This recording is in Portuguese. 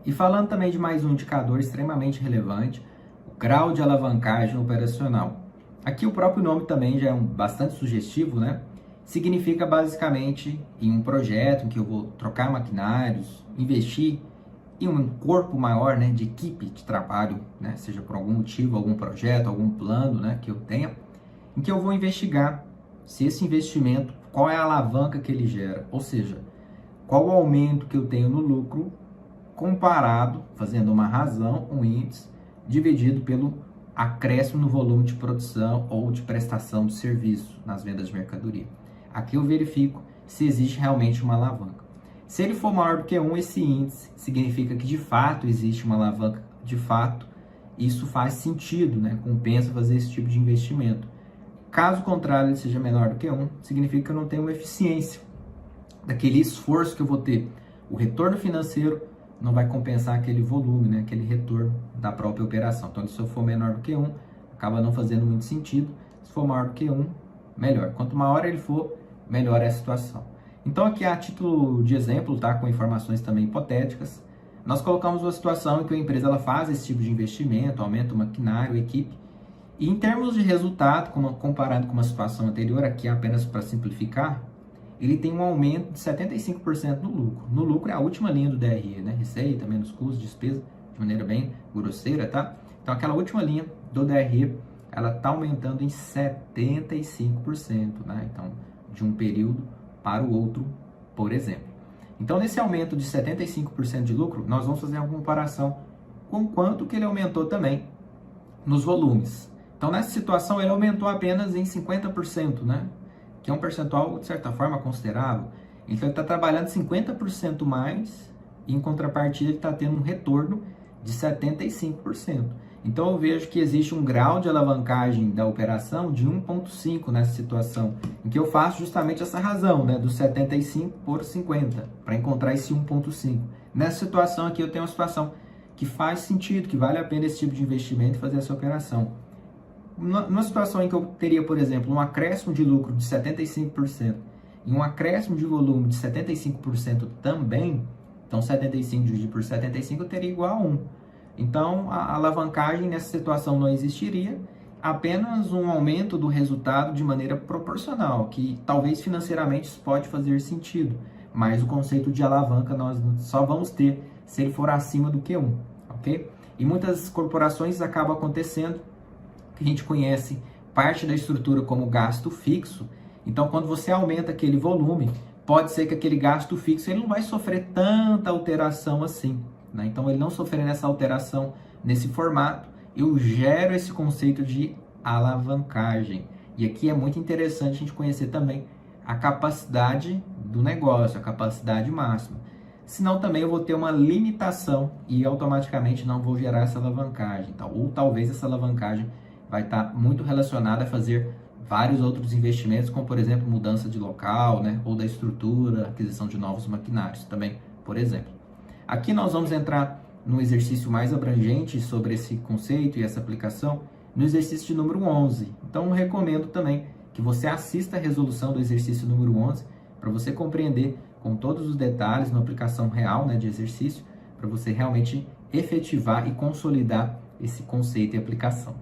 E falando também de mais um indicador extremamente relevante, o grau de alavancagem operacional. Aqui o próprio nome também já é bastante sugestivo, né? Significa basicamente em um projeto em que eu vou trocar maquinários, investir em um corpo maior, né, de equipe de trabalho, né, seja por algum motivo, algum projeto, algum plano, né, que eu tenha, em que eu vou investigar se esse investimento, qual é a alavanca que ele gera, ou seja, qual o aumento que eu tenho no lucro comparado, fazendo uma razão, um índice, dividido pelo acréscimo no volume de produção ou de prestação de serviço nas vendas de mercadoria. Aqui eu verifico se existe realmente uma alavanca. Se ele for maior do que 1, esse índice significa que de fato existe uma alavanca, de fato isso faz sentido, né? Compensa fazer esse tipo de investimento. Caso contrário, ele seja menor do que 1, significa que eu não tenho uma eficiência daquele esforço que eu vou ter. O retorno financeiro não vai compensar aquele volume, né? Aquele retorno da própria operação. Então, se eu for menor do que 1, acaba não fazendo muito sentido. Se for maior do que 1, melhor. Quanto maior ele for, melhor é a situação. Então, aqui a título de exemplo, tá? Com informações também hipotéticas, nós colocamos uma situação em que a empresa ela faz esse tipo de investimento, aumenta o maquinário, a equipe, e em termos de resultado, comparado com uma situação anterior, aqui apenas para simplificar, ele tem um aumento de 75% no lucro. No lucro é a última linha do DRE, né? Receita, menos custos, despesa, de maneira bem grosseira, tá? Então, aquela última linha do DRE, ela está aumentando em 75%, né? Então, de um período para o outro, por exemplo. Então, nesse aumento de 75% de lucro, nós vamos fazer uma comparação com quanto que ele aumentou também nos volumes. Então, nessa situação, ele aumentou apenas em 50%, né? Que é um percentual, de certa forma, considerável. Então, ele está trabalhando 50% mais e, em contrapartida, ele está tendo um retorno de 75%. Então, eu vejo que existe um grau de alavancagem da operação de 1,5 nessa situação, em que eu faço justamente essa razão, né, do 75 por 50, para encontrar esse 1,5. Nessa situação aqui, eu tenho uma situação que faz sentido, que vale a pena esse tipo de investimento e fazer essa operação. Numa situação em que eu teria, por exemplo, um acréscimo de lucro de 75% e um acréscimo de volume de 75% também, então 75 dividido por 75 eu teria igual a 1. Então, a alavancagem nessa situação não existiria, apenas um aumento do resultado de maneira proporcional, que talvez financeiramente isso pode fazer sentido, mas o conceito de alavanca nós só vamos ter se ele for acima do que 1, ok? E muitas corporações acaba acontecendo que a gente conhece parte da estrutura como gasto fixo. Então, quando você aumenta aquele volume, pode ser que aquele gasto fixo ele não vai sofrer tanta alteração assim, né? Então, ele não sofrendo essa alteração nesse formato, eu gero esse conceito de alavancagem. E aqui é muito interessante a gente conhecer também a capacidade do negócio, a capacidade máxima. Senão também eu vou ter uma limitação e automaticamente não vou gerar essa alavancagem. Tá? Ou talvez essa alavancagem vai estar muito relacionada a fazer vários outros investimentos, como por exemplo mudança de local, né? Ou da estrutura, aquisição de novos maquinários também, por exemplo. Aqui nós vamos entrar no exercício mais abrangente sobre esse conceito e essa aplicação, no exercício de número 11. Então, eu recomendo também que você assista a resolução do exercício número 11 para você compreender com todos os detalhes, uma aplicação real, né, de exercício, para você realmente efetivar e consolidar esse conceito e aplicação.